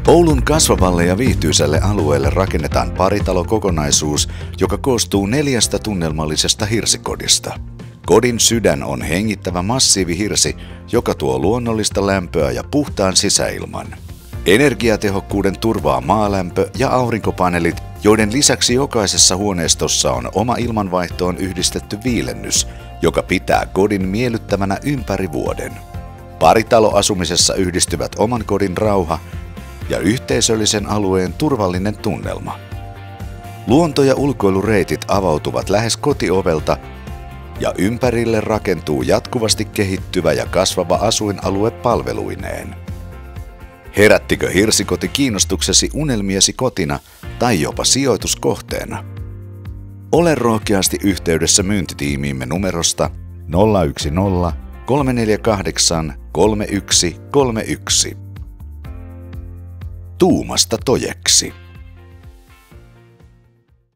Oulun kasvavalle ja viihtyisälle alueelle rakennetaan paritalokokonaisuus, joka koostuu 4 tunnelmallisesta hirsikodista. Kodin sydän on hengittävä massiivihirsi, joka tuo luonnollista lämpöä ja puhtaan sisäilman. Energiatehokkuuden turvaa maalämpö ja aurinkopaneelit, joiden lisäksi jokaisessa huoneistossa on oma ilmanvaihtoon yhdistetty viilennys, joka pitää kodin miellyttävänä ympäri vuoden. Paritaloasumisessa yhdistyvät oman kodin rauha ja yhteisöllisen alueen turvallinen tunnelma. Luonto- ja ulkoilureitit avautuvat lähes kotiovelta ja ympärille rakentuu jatkuvasti kehittyvä ja kasvava asuinalue palveluineen. Herättikö hirsikoti kiinnostuksesi unelmiesi kotina tai jopa sijoituskohteena? Ole rohkeasti yhteydessä myyntitiimiimme numerosta 010 348 3131. Tuumasta tojeksi.